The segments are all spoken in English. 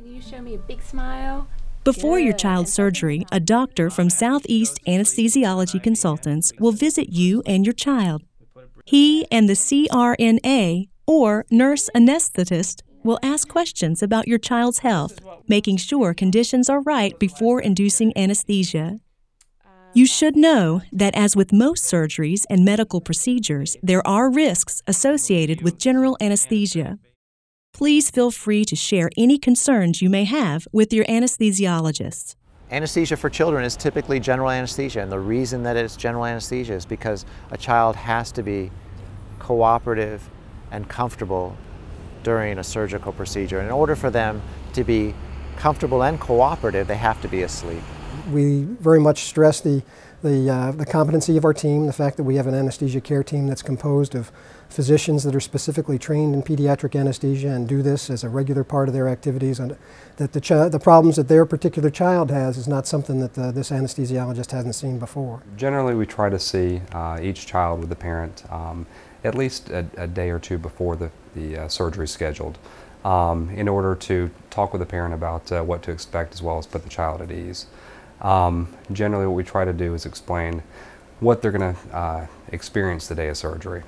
Can you show me a big smile? Before your Good. child's surgery, a doctor from Southeast Anesthesiology Consultants will visit you and your child. He and the CRNA, or nurse anesthetist, will ask questions about your child's health, making sure conditions are right before inducing anesthesia. You should know that as with most surgeries and medical procedures, there are risks associated with general anesthesia. Please feel free to share any concerns you may have with your anesthesiologist. Anesthesia for children is typically general anesthesia, and the reason that it's general anesthesia is because a child has to be cooperative and comfortable during a surgical procedure. In order for them to be comfortable and cooperative, they have to be asleep. We very much stress the competency of our team, the fact that we have an anesthesia care team that's composed of physicians that are specifically trained in pediatric anesthesia and do this as a regular part of their activities, and that the problems that their particular child has is not something that this anesthesiologist hasn't seen before. Generally, we try to see each child with the parent at least a day or two before the surgery is scheduled, in order to talk with the parent about what to expect, as well as put the child at ease. Generally, what we try to do is explain what they're going to experience the day of surgery.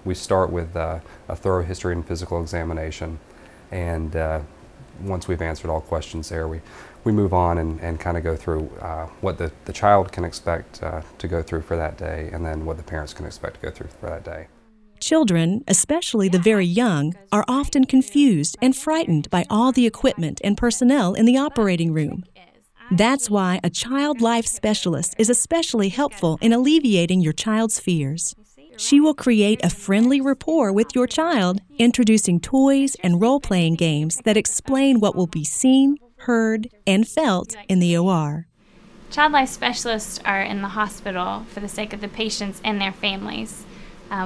We start with a thorough history and physical examination, and once we've answered all questions there, we move on and kind of go through what the child can expect to go through for that day, and then what the parents can expect to go through for that day. Children, especially the very young, are often confused and frightened by all the equipment and personnel in the operating room. That's why a child life specialist is especially helpful in alleviating your child's fears. She will create a friendly rapport with your child, introducing toys and role-playing games that explain what will be seen, heard, and felt in the OR. Child life specialists are in the hospital for the sake of the patients and their families.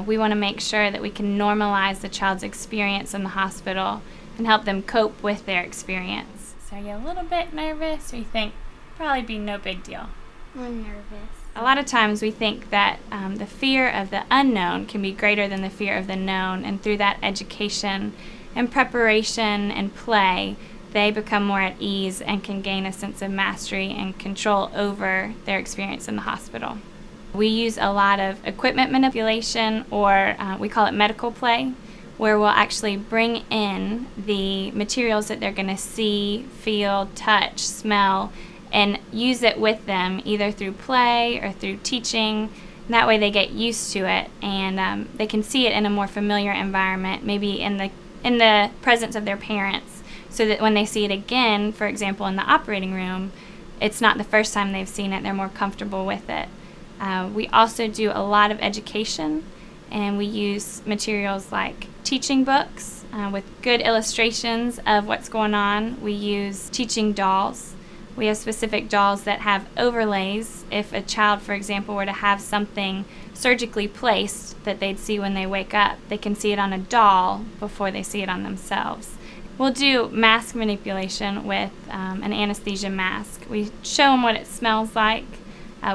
We want to make sure that we can normalize the child's experience in the hospital and help them cope with their experience. So are you a little bit nervous, or you think probably be no big deal? I'm nervous. A lot of times we think that the fear of the unknown can be greater than the fear of the known, and through that education and preparation and play, they become more at ease and can gain a sense of mastery and control over their experience in the hospital. We use a lot of equipment manipulation, or we call it medical play, where we'll actually bring in the materials that they're going to see, feel, touch, smell, and use it with them, either through play or through teaching. And that way they get used to it, and they can see it in a more familiar environment, maybe in the presence of their parents, so that when they see it again, for example in the operating room, it's not the first time they've seen it, they're more comfortable with it. We also do a lot of education, and we use materials like teaching books with good illustrations of what's going on. We use teaching dolls. We have specific dolls that have overlays. If a child, for example, were to have something surgically placed that they'd see when they wake up, they can see it on a doll before they see it on themselves. We'll do mask manipulation with an anesthesia mask. We show them what it smells like.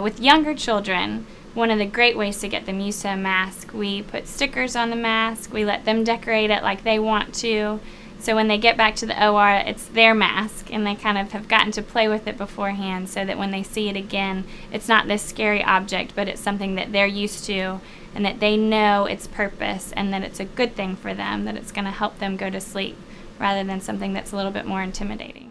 With younger children, one of the great ways to get them used to a mask, we put stickers on the mask. We let them decorate it like they want to. So when they get back to the OR, it's their mask, and they kind of have gotten to play with it beforehand, so that when they see it again, it's not this scary object, but it's something that they're used to, and that they know its purpose, and that it's a good thing for them, that it's going to help them go to sleep, rather than something that's a little bit more intimidating.